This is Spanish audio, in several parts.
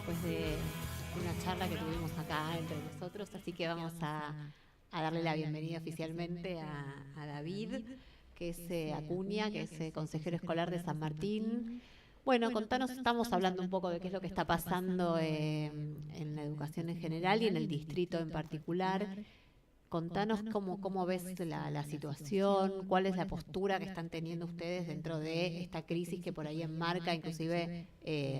después de una charla que tuvimos acá entre nosotros, así que vamos a darle la bienvenida oficialmente a David, que es Acuña, que es consejero escolar de San Martín. Bueno, contanos, estamos hablando un poco de qué es lo que está pasando en la educación en general y en el distrito en particular. Contanos cómo ves la situación, cuál es la postura que están teniendo ustedes dentro de esta crisis que por ahí enmarca inclusive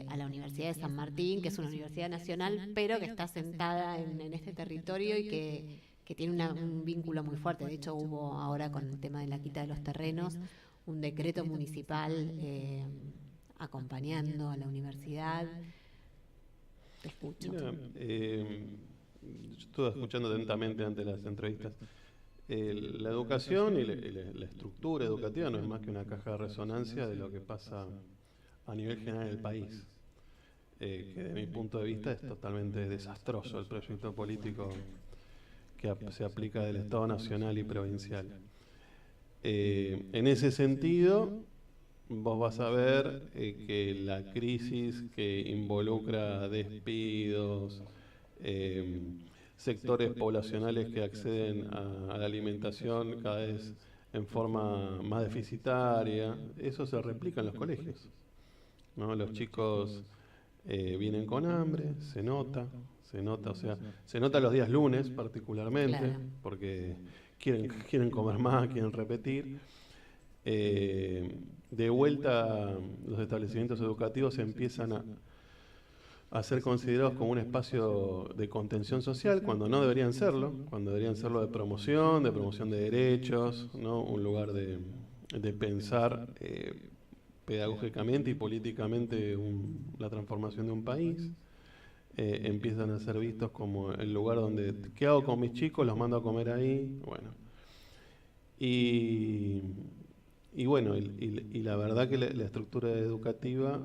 a la Universidad de San Martín, que es una universidad nacional, pero que está sentada en este territorio y que tiene un vínculo muy fuerte. De hecho, hubo ahora con el tema de la quita de los terrenos un decreto municipal acompañando a la universidad. Te escucho. Mira, yo estuve escuchando atentamente ante las entrevistas. La educación y la estructura educativa no es más que una caja de resonancia de lo que pasa a nivel general en el país, que desde mi punto de vista es totalmente desastroso el proyecto político que se aplica del Estado nacional y provincial. En ese sentido, vos vas a ver que la crisis que involucra despidos, sectores poblacionales que acceden a la alimentación cada vez en forma más deficitaria, eso se replica en los colegios, ¿no? Los chicos vienen con hambre, se nota, o sea, se nota los días lunes particularmente, Claro. porque quieren comer más, quieren repetir. De vuelta, los establecimientos educativos empiezan a ser considerados como un espacio de contención social, cuando no deberían serlo, cuando deberían serlo de promoción de derechos, ¿no? Un lugar de pensar pedagógicamente y políticamente la transformación de un país. Empiezan a ser vistos como el lugar donde, ¿qué hago con mis chicos? Los mando a comer ahí, bueno. Y bueno, y la verdad que la estructura educativa,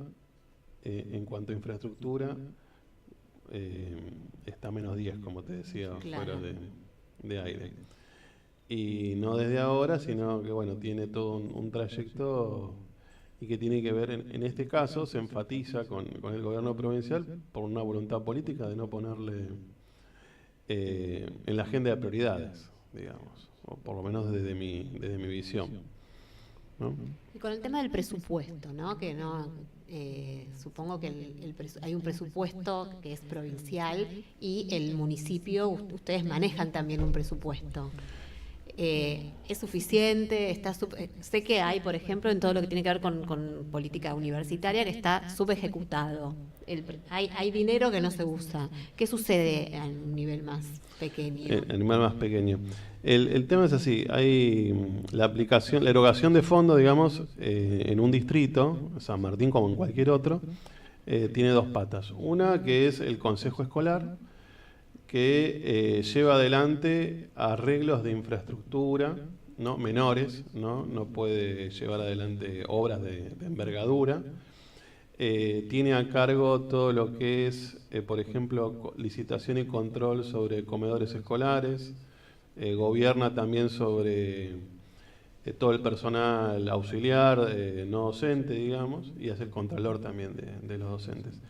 en cuanto a infraestructura, está menos 10, como te decía, Claro. fuera de aire. Y no desde ahora, sino que bueno, tiene todo un trayecto y que tiene que ver, en este caso, se enfatiza con el gobierno provincial por una voluntad política de no ponerle en la agenda de prioridades, digamos, o por lo menos desde mi visión, ¿no? Y con el tema del presupuesto, ¿no? Que no, supongo que hay un presupuesto que es provincial y el municipio, ustedes manejan también un presupuesto. ¿Es suficiente? Sé que hay, por ejemplo, en todo lo que tiene que ver con política universitaria, que está subejecutado. Hay dinero que no se usa. ¿Qué sucede a un nivel más pequeño? Animal más pequeño. El tema es así, hay la erogación de fondos, digamos, en un distrito, San Martín como en cualquier otro, tiene dos patas. Una que es el consejo escolar, que lleva adelante arreglos de infraestructura, ¿no? Menores, no puede llevar adelante obras de envergadura. Tiene a cargo todo lo que es, por ejemplo, licitación y control sobre comedores escolares, gobierna también sobre todo el personal auxiliar, no docente, digamos, y es el contralor también de los docentes.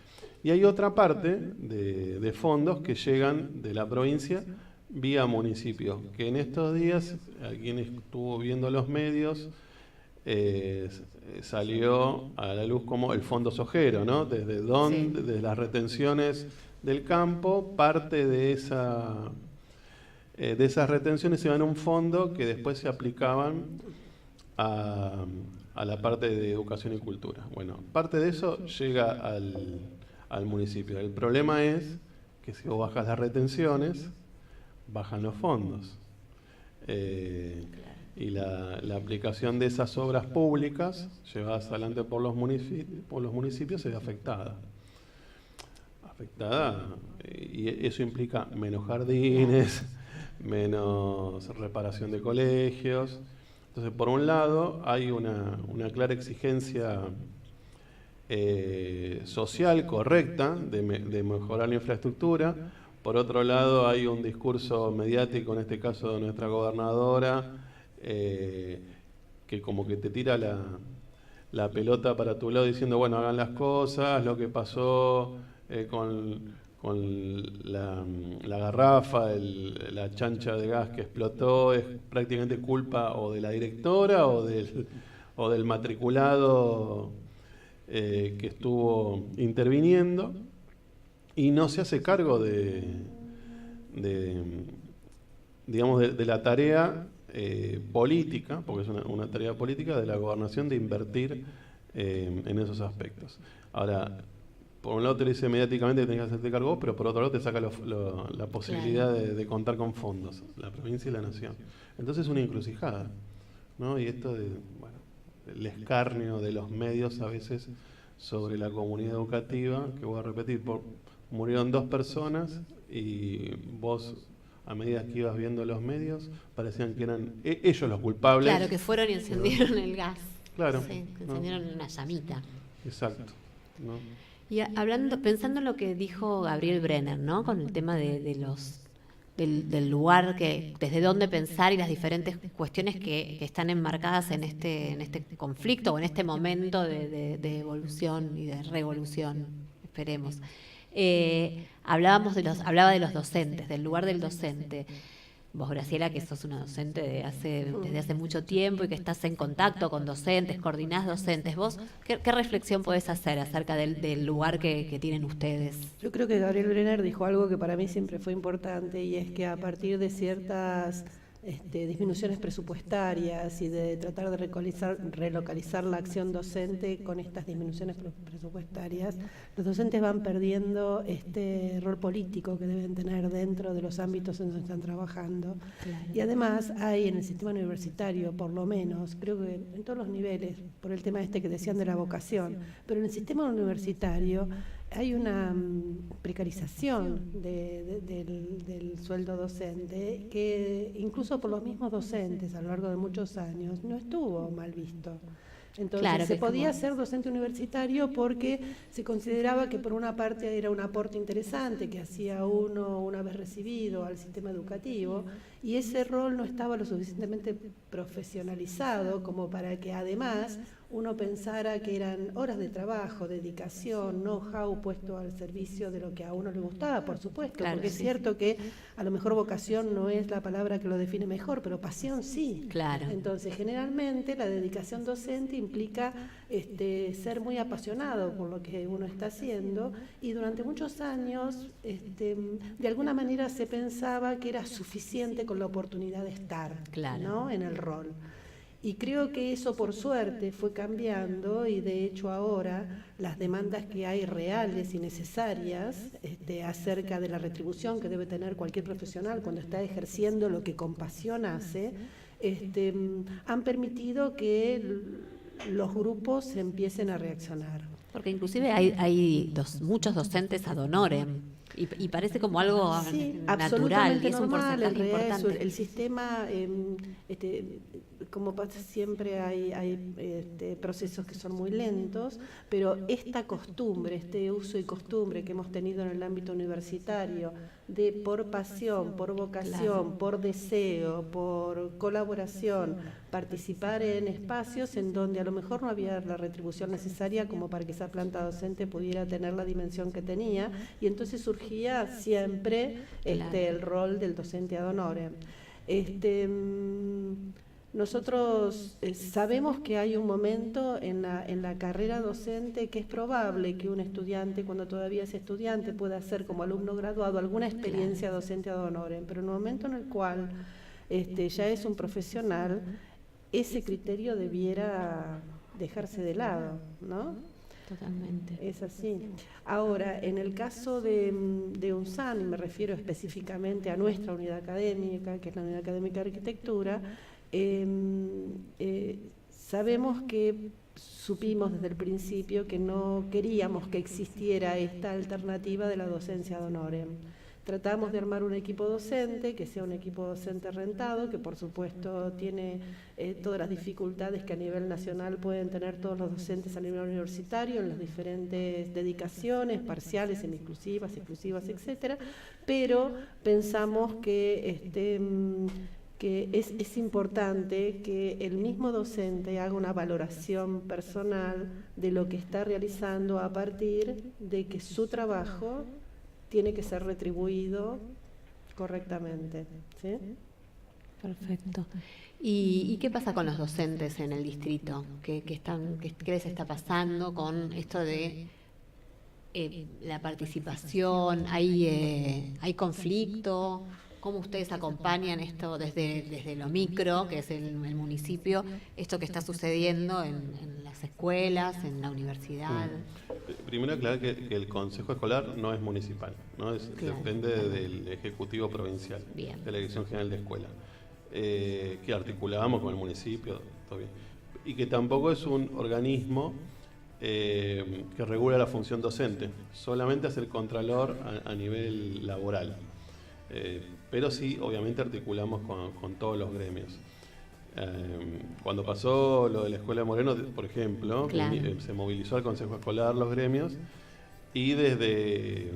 Y hay otra parte de fondos que llegan de la provincia vía municipio, que en estos días, a quien estuvo viendo los medios, salió a la luz como el fondo sojero, ¿no? Desde las retenciones del campo, parte de esas retenciones se van a un fondo que después se aplicaban a la parte de educación y cultura. Bueno, parte de eso llega al municipio. El problema es que si vos bajas las retenciones, bajan los fondos. Y la aplicación de esas obras públicas llevadas adelante por los municipios se ve afectada. Y eso implica menos jardines, menos reparación de colegios. Entonces, por un lado, hay una clara exigencia social correcta de mejorar la infraestructura. Por otro lado, hay un discurso mediático, en este caso de nuestra gobernadora, que como que te tira la pelota para tu lado diciendo, bueno, hagan las cosas, lo que pasó con la garrafa, la chancha de gas que explotó, es prácticamente culpa o de la directora o del matriculado que estuvo interviniendo, y no se hace cargo digamos, de la tarea política, porque es una tarea política de la gobernación de invertir en esos aspectos. Ahora, por un lado te dice mediáticamente que tenés que hacerte cargo, pero por otro lado te saca la posibilidad de contar con fondos, la provincia y la nación. Entonces es una encrucijada, ¿no? Y esto el escarnio de los medios a veces sobre la comunidad educativa, que voy a repetir, murieron 2 personas y vos, a medida que ibas viendo los medios, parecían que eran ellos los culpables. Claro, que fueron y encendieron el gas. Claro. Sí, que encendieron una llamita. Exacto, ¿no? Y pensando en lo que dijo Gabriel Brenner, ¿no? Con el tema del lugar, desde dónde pensar y las diferentes cuestiones que están enmarcadas en este conflicto o en este momento de evolución y de revolución, esperemos. Hablaba de los docentes, del lugar del docente. Vos, Graciela, que sos una docente desde hace mucho tiempo y que estás en contacto con docentes, coordinás docentes, ¿vos qué reflexión podés hacer acerca del lugar que tienen ustedes? Yo creo que Gabriel Brenner dijo algo que para mí siempre fue importante, y es que a partir de ciertas disminuciones presupuestarias y de tratar de relocalizar la acción docente con estas disminuciones presupuestarias, los docentes van perdiendo este rol político que deben tener dentro de los ámbitos en donde están trabajando. Claro. Y además hay en el sistema universitario, por lo menos, creo que en todos los niveles, por el tema que decían de la vocación, pero en el sistema universitario hay una precarización del sueldo docente que incluso por los mismos docentes a lo largo de muchos años no estuvo mal visto. Entonces claro, se podía ser docente universitario porque se consideraba que por una parte era un aporte interesante que hacía uno una vez recibido al sistema educativo, y ese rol no estaba lo suficientemente profesionalizado como para que además uno pensara que eran horas de trabajo, dedicación, know-how puesto al servicio de lo que a uno le gustaba, por supuesto, claro, porque sí, es cierto que a lo mejor vocación no es la palabra que lo define mejor, pero pasión sí. Claro. Entonces, generalmente la dedicación docente implica ser muy apasionado por lo que uno está haciendo, y durante muchos años de alguna manera se pensaba que era suficiente con la oportunidad de estar, claro, ¿no?, en el rol. Y creo que eso, por suerte, fue cambiando, y de hecho ahora las demandas que hay reales y necesarias acerca de la retribución que debe tener cualquier profesional cuando está ejerciendo lo que con pasión hace, han permitido que los grupos empiecen a reaccionar. Porque inclusive hay muchos docentes ad honorem, y parece como algo sí, natural, y es un normal, porcentaje importante. El sistema, como pasa siempre, hay procesos que son muy lentos, pero esta costumbre, este uso y costumbre que hemos tenido en el ámbito universitario de por pasión, por vocación, claro, por deseo, por colaboración, participar en espacios en donde a lo mejor no había la retribución necesaria como para que esa planta docente pudiera tener la dimensión que tenía, y entonces surgía siempre claro, el rol del docente ad honorem. Nosotros sabemos que hay un momento en la carrera docente que es probable que un estudiante, cuando todavía es estudiante, pueda hacer como alumno graduado alguna experiencia docente ad honorem, pero en el momento en el cual ya es un profesional, ese criterio debiera dejarse de lado, ¿no? Totalmente. Es así. Ahora, en el caso de UNSAN, y me refiero específicamente a nuestra unidad académica, que es la Unidad Académica de Arquitectura, sabemos que supimos desde el principio que no queríamos que existiera esta alternativa de la docencia ad honorem. Tratamos de armar un equipo docente, que sea un equipo docente rentado, que por supuesto tiene todas las dificultades que a nivel nacional pueden tener todos los docentes a nivel universitario en las diferentes dedicaciones, parciales, semi-exclusivas, exclusivas, etcétera, pero pensamos que que es importante que el mismo docente haga una valoración personal de lo que está realizando a partir de que su trabajo tiene que ser retribuido correctamente, ¿sí? Perfecto. ¿Y qué pasa con los docentes en el distrito? ¿Qué les está pasando con esto de la participación? ¿Hay conflicto? ¿Cómo ustedes acompañan esto desde lo micro, que es el municipio, esto que está sucediendo en las escuelas, en la universidad? Primero aclarar que el Consejo Escolar no es municipal, ¿no? Claro. Depende del Ejecutivo Provincial, Bien. de la Dirección General de Escuela, que articulamos con el municipio, todo bien. Y que tampoco es un organismo que regula la función docente, solamente hace el contralor a nivel laboral. Pero sí, obviamente articulamos con todos los gremios. Cuando pasó lo de la Escuela de Moreno, por ejemplo, Claro. Se movilizó al Consejo Escolar, los gremios, y desde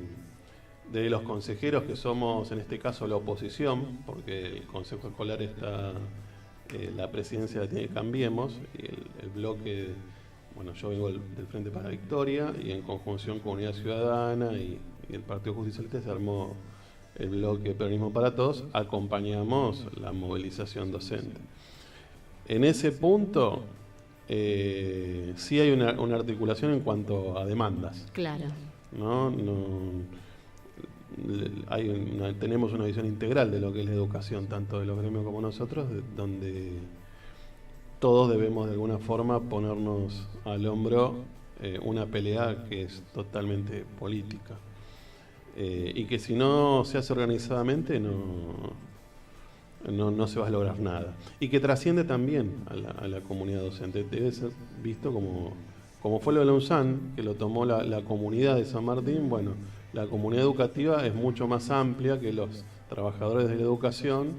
los consejeros, que somos en este caso la oposición, porque el Consejo Escolar está, la presidencia la tiene Cambiemos, y el bloque, bueno, yo vengo del Frente para la Victoria, y en conjunción con Unidad Ciudadana y el Partido Justicialista se armó el bloque Peronismo para Todos, acompañamos la movilización docente. En ese punto, sí hay una articulación en cuanto a demandas. Claro. Tenemos una visión integral de lo que es la educación, tanto de los gremios como nosotros, donde todos debemos de alguna forma ponernos al hombro una pelea que es totalmente política. Y que si no se hace organizadamente no se va a lograr nada. Y que trasciende también a la comunidad docente. Debe ser visto como fue lo de la UNSAN, que lo tomó la comunidad de San Martín. Bueno, la comunidad educativa es mucho más amplia que los trabajadores de la educación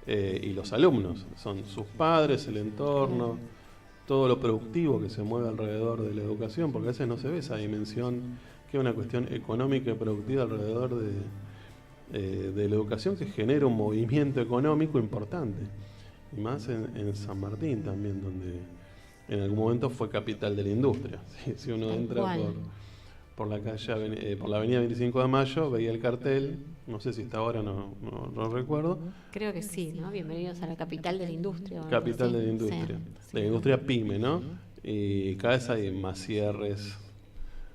y los alumnos. Son sus padres, el entorno, todo lo productivo que se mueve alrededor de la educación, porque a veces no se ve esa dimensión, que es una cuestión económica y productiva alrededor de la educación, que genera un movimiento económico importante. Y más en San Martín también, donde en algún momento fue capital de la industria. Si uno entra por la calle, por la avenida 25 de Mayo, veía el cartel, no sé si está ahora, no recuerdo. Creo que sí, ¿no? Bienvenidos a la capital de la industria. Capital de la industria, sí. de la industria pyme, ¿no? Y cada vez hay más cierres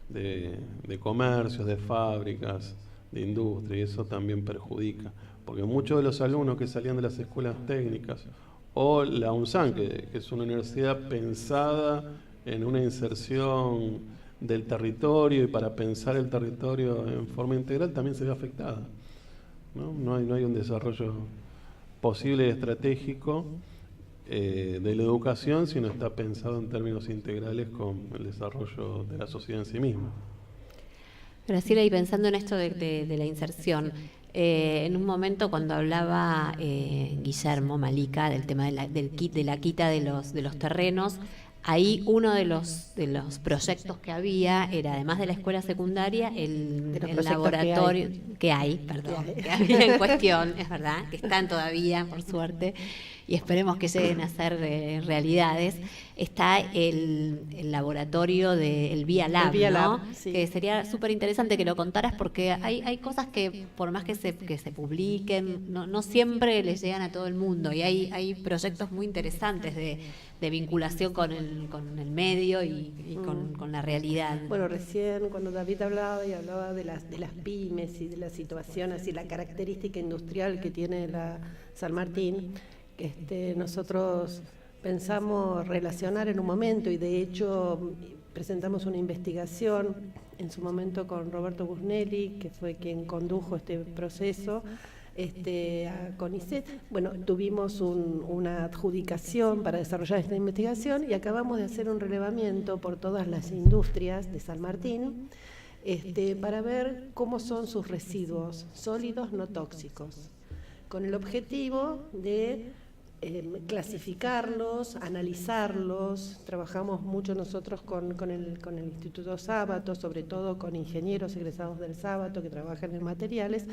de comercios, de fábricas, de industria, y eso también perjudica, porque muchos de los alumnos que salían de las escuelas técnicas o la UNSAN, que es una universidad pensada en una inserción del territorio y para pensar el territorio en forma integral, también se ve afectada, ¿no? No hay un desarrollo posible y estratégico de la educación si no está pensado en términos integrales con el desarrollo de la sociedad en sí misma. Graciela, y pensando en esto de la inserción, en un momento cuando hablaba Guillermo Malika del tema de la quita de los terrenos, ahí uno de los proyectos que había era, además de la escuela secundaria, el laboratorio que había en cuestión, es verdad, que están todavía, por suerte, y esperemos que lleguen a ser realidades. Está el laboratorio del Vía Lab, ¿no? Sí. Que sería súper interesante que lo contaras, porque hay cosas que, por más que se publiquen, no siempre les llegan a todo el mundo, y hay proyectos muy interesantes de vinculación con el medio y con la realidad. Bueno, recién cuando David hablaba de las pymes y de la situación, así la característica industrial que tiene la San Martín, nosotros pensamos relacionar en un momento, y de hecho presentamos una investigación en su momento con Roberto Busnelli, que fue quien condujo este proceso, a CONICET. Bueno, tuvimos una adjudicación para desarrollar esta investigación y acabamos de hacer un relevamiento por todas las industrias de San Martín para ver cómo son sus residuos sólidos no tóxicos, con el objetivo de clasificarlos, analizarlos. Trabajamos mucho nosotros con el Instituto Sábato, sobre todo con ingenieros egresados del Sábato que trabajan en materiales,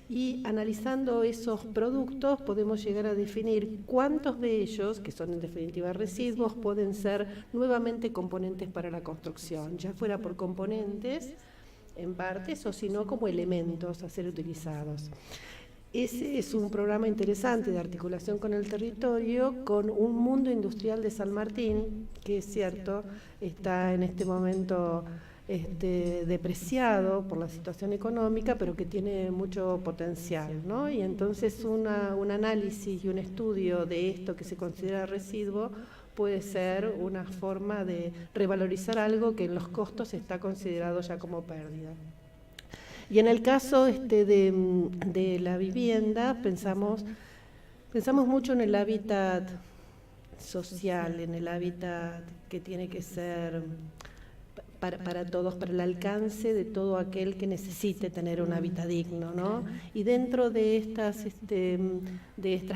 y analizando esos productos podemos llegar a definir cuántos de ellos, que son en definitiva residuos, pueden ser nuevamente componentes para la construcción, ya fuera por componentes en partes o si no como elementos a ser utilizados. Ese es un programa interesante de articulación con el territorio, con un mundo industrial de San Martín, que es cierto, está en este momento depreciado por la situación económica, pero que tiene mucho potencial, ¿no? Y entonces un análisis y un estudio de esto que se considera residuo puede ser una forma de revalorizar algo que en los costos está considerado ya como pérdida. Y en el caso de la vivienda, pensamos mucho en el hábitat social, en el hábitat que tiene que ser para todos, para el alcance de todo aquel que necesite tener un hábitat digno, ¿no? Y dentro de estas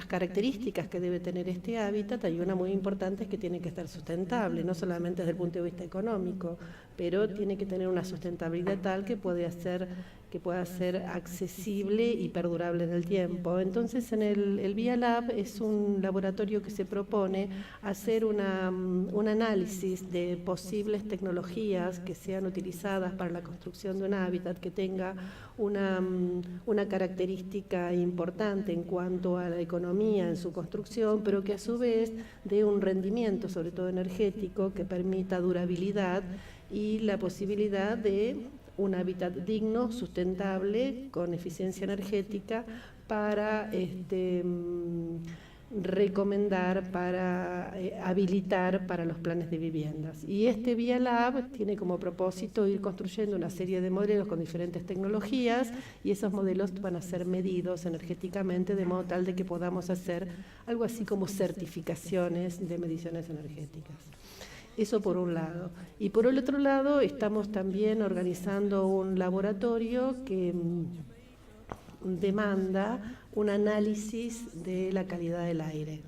características que debe tener este hábitat, hay una muy importante, es que tiene que estar sustentable, no solamente desde el punto de vista económico, pero tiene que tener una sustentabilidad tal que pueda ser accesible y perdurable en el tiempo. Entonces, en el Via Lab es un laboratorio que se propone hacer un análisis de posibles tecnologías que sean utilizadas para la construcción de un hábitat que tenga una característica importante en cuanto a la economía en su construcción, pero que a su vez dé un rendimiento, sobre todo energético, que permita durabilidad y la posibilidad de un hábitat digno, sustentable, con eficiencia energética, para recomendar, para habilitar para los planes de viviendas. Y este Via Lab tiene como propósito ir construyendo una serie de modelos con diferentes tecnologías, y esos modelos van a ser medidos energéticamente de modo tal de que podamos hacer algo así como certificaciones de mediciones energéticas. Eso por un lado. Y por el otro lado, estamos también organizando un laboratorio que demanda un análisis de la calidad del aire,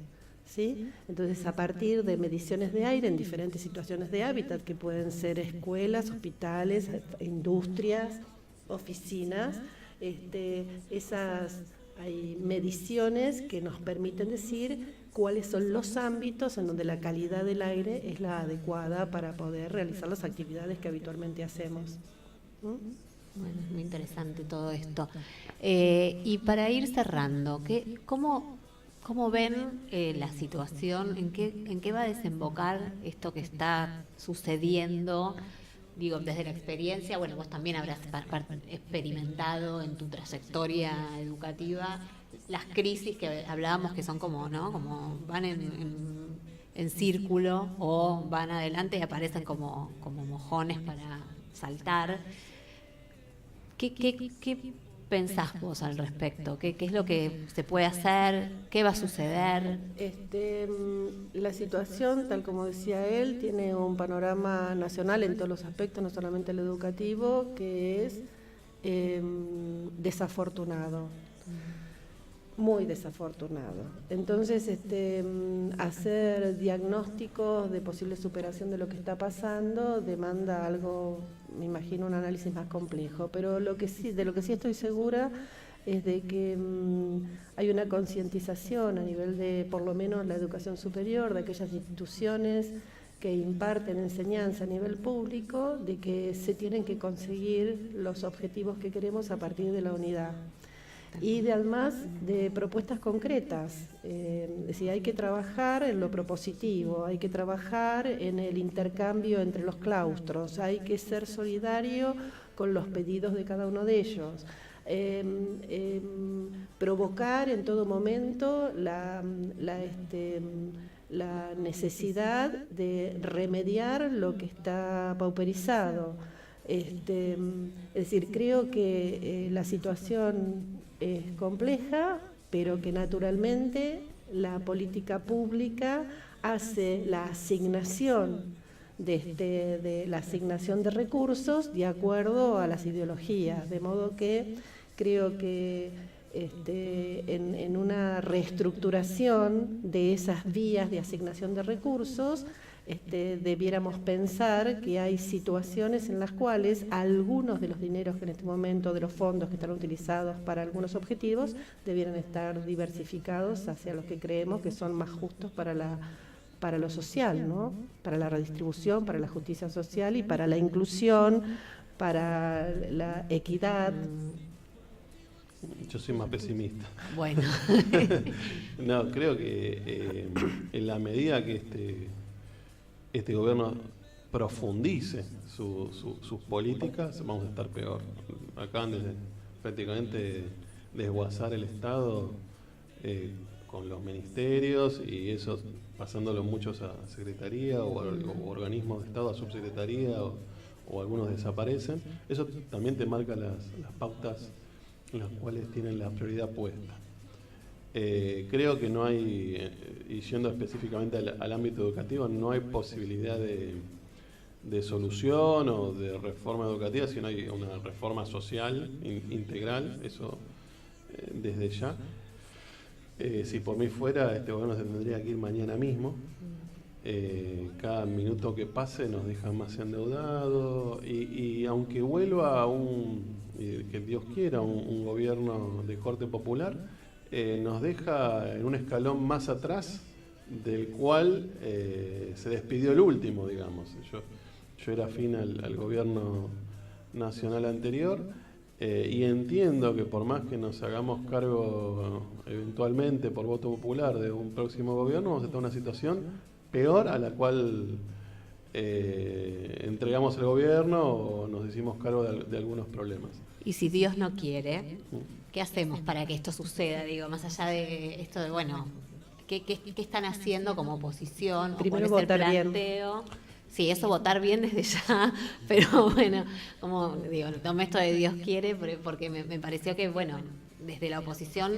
¿sí? Entonces, a partir de mediciones de aire en diferentes situaciones de hábitat, que pueden ser escuelas, hospitales, industrias, oficinas, hay mediciones que nos permiten decir cuáles son los ámbitos en donde la calidad del aire es la adecuada para poder realizar las actividades que habitualmente hacemos. Bueno, es muy interesante todo esto. Y para ir cerrando, ¿cómo ven la situación? ¿En qué va a desembocar esto que está sucediendo? Digo, desde la experiencia, bueno, vos también habrás experimentado en tu trayectoria educativa las crisis que hablábamos, que son como, ¿no? Como van en círculo o van adelante y aparecen como mojones para saltar. ¿Qué pensás vos al respecto? ¿Qué es lo que se puede hacer? ¿Qué va a suceder? La situación, tal como decía él, tiene un panorama nacional en todos los aspectos, no solamente el educativo, que es desafortunado. Muy desafortunado. Entonces, hacer diagnósticos de posible superación de lo que está pasando demanda algo, me imagino, un análisis más complejo. Pero de lo que sí estoy segura es de que hay una concientización a nivel de, por lo menos, la educación superior, de aquellas instituciones que imparten enseñanza a nivel público, de que se tienen que conseguir los objetivos que queremos a partir de la unidad. Y además de propuestas concretas, es decir, hay que trabajar en lo propositivo, hay que trabajar en el intercambio entre los claustros, hay que ser solidario con los pedidos de cada uno de ellos, provocar en todo momento la necesidad de remediar lo que está pauperizado. Es decir, creo que la situación es compleja, pero que naturalmente la política pública hace la asignación de la asignación de recursos de acuerdo a las ideologías, de modo que creo que en una reestructuración de esas vías de asignación de recursos, debiéramos pensar que hay situaciones en las cuales algunos de los dineros que en este momento, de los fondos que están utilizados para algunos objetivos, debieran estar diversificados hacia los que creemos que son más justos para lo social, ¿no? Para la redistribución, para la justicia social y para la inclusión, para la equidad. Yo soy más pesimista. Bueno. No, creo que en la medida que este gobierno profundice sus políticas, vamos a estar peor. Acaban de prácticamente desguazar el Estado con los ministerios, y eso pasándolo muchos a secretaría o organismos de Estado a subsecretaría, o algunos desaparecen. Eso también te marca las pautas en las cuales tienen la prioridad puesta. Creo que no hay, y yendo específicamente al ámbito educativo, no hay posibilidad de solución o de reforma educativa, sino hay una reforma social integral, eso desde ya. Si por mí fuera, este gobierno se tendría que ir mañana mismo. Cada minuto que pase nos deja más endeudados, y aunque vuelva que Dios quiera, un gobierno de corte popular, nos deja en un escalón más atrás del cual se despidió el último, digamos. Yo era afín al gobierno nacional anterior, y entiendo que por más que nos hagamos cargo eventualmente por voto popular de un próximo gobierno, vamos a estar en una situación peor a la cual entregamos el gobierno o nos hicimos cargo de algunos problemas. Y si Dios no quiere, ¿qué hacemos para que esto suceda? Digo, más allá de esto de, bueno, ¿qué están haciendo como oposición? Primero ¿Cuál es el votar planteo? Sí, eso, votar bien desde ya, pero bueno, como digo, tomé esto de Dios quiere porque me pareció que, bueno, desde la oposición,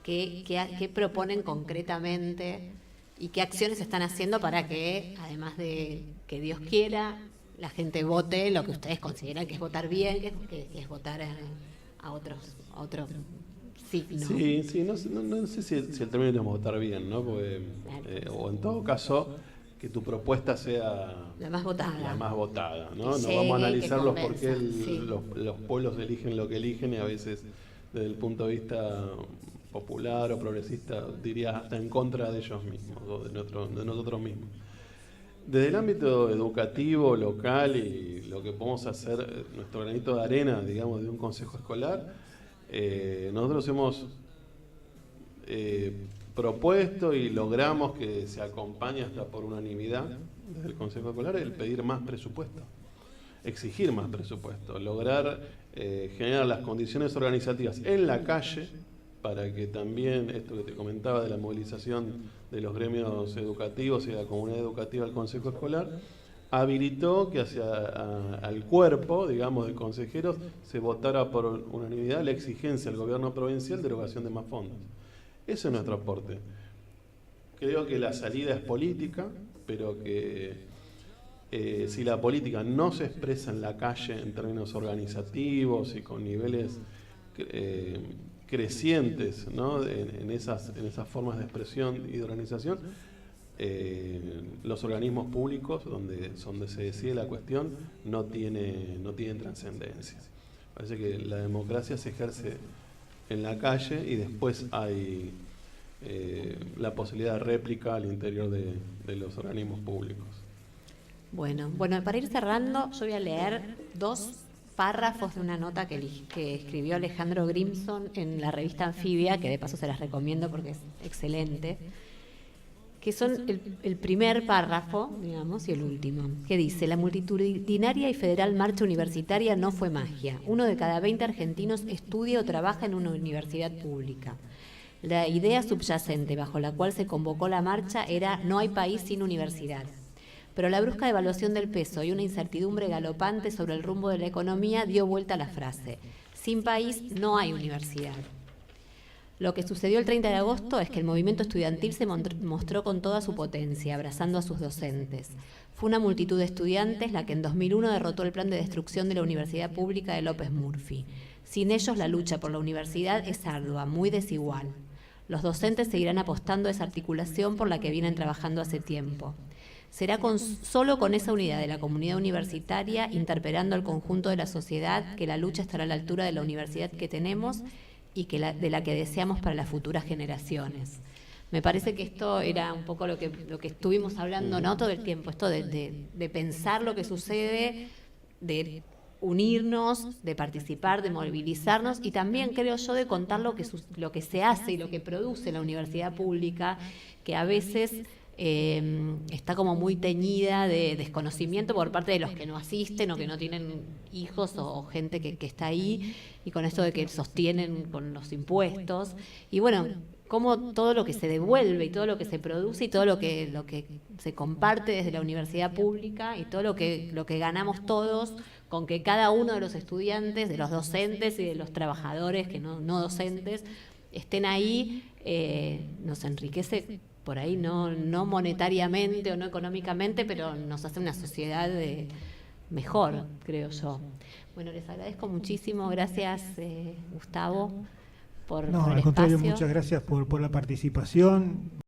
¿qué proponen concretamente y qué acciones están haciendo para que, además de que Dios quiera, la gente vote lo que ustedes consideran que es votar bien, que es votar a otro signo? Sí, no sé si el término es votar bien, ¿no? Porque, o en todo caso, que tu propuesta sea la más votada, ¿no? No vamos a analizar los por qué los pueblos eligen lo que eligen, y a veces desde el punto de vista popular o progresista, diría hasta en contra de ellos mismos o de nosotros mismos. Desde el ámbito educativo, local, y lo que podemos hacer, nuestro granito de arena, digamos, de un consejo escolar, nosotros hemos propuesto y logramos que se acompañe hasta por unanimidad desde el consejo escolar el pedir más presupuesto, exigir más presupuesto, lograr generar las condiciones organizativas en la calle para que también esto que te comentaba de la movilización de los gremios educativos y de la comunidad educativa al consejo escolar, habilitó que al cuerpo, digamos, de consejeros se votara por unanimidad la exigencia al gobierno provincial de erogación de más fondos. Ese es nuestro aporte. Creo que la salida es política, pero que si la política no se expresa en la calle en términos organizativos y con niveles crecientes, ¿no? en esas formas de expresión y de organización, los organismos públicos donde se decide la cuestión no tienen trascendencia. Parece que la democracia se ejerce en la calle y después hay la posibilidad de réplica al interior de los organismos públicos. Bueno, para ir cerrando, yo voy a leer 2 párrafos de una nota que escribió Alejandro Grimson en la revista Anfibia, que de paso se las recomiendo porque es excelente, que son el primer párrafo, digamos, y el último, que dice: la multitudinaria y federal marcha universitaria no fue magia. 1 de cada 20 argentinos estudia o trabaja en una universidad pública. La idea subyacente bajo la cual se convocó la marcha era: no hay país sin universidad. Pero la brusca devaluación del peso y una incertidumbre galopante sobre el rumbo de la economía dio vuelta a la frase: sin país no hay universidad. Lo que sucedió el 30 de agosto es que el movimiento estudiantil se mostró con toda su potencia, abrazando a sus docentes. Fue una multitud de estudiantes la que en 2001 derrotó el plan de destrucción de la Universidad Pública de López Murphy. Sin ellos la lucha por la universidad es ardua, muy desigual. Los docentes seguirán apostando a esa articulación por la que vienen trabajando hace tiempo. Será solo con esa unidad de la comunidad universitaria, interpelando al conjunto de la sociedad, que la lucha estará a la altura de la universidad que tenemos y de la que deseamos para las futuras generaciones. Me parece que esto era un poco lo que estuvimos hablando, ¿no?, todo el tiempo, esto de pensar lo que sucede, de unirnos, de participar, de movilizarnos y también, creo yo, de contar lo que se hace y lo que produce la universidad pública, que a veces está como muy teñida de desconocimiento por parte de los que no asisten o que no tienen hijos o gente que está ahí, y con esto de que sostienen con los impuestos. Y bueno, como todo lo que se devuelve y todo lo que se produce y todo lo que se comparte desde la universidad pública y todo lo que ganamos todos con que cada uno de los estudiantes, de los docentes y de los trabajadores que no docentes estén ahí, nos enriquece por ahí, no monetariamente o no económicamente, pero nos hace una sociedad mejor, creo yo. Bueno, les agradezco muchísimo. Gracias, Gustavo, por el al contrario, espacio. muchas gracias por la participación.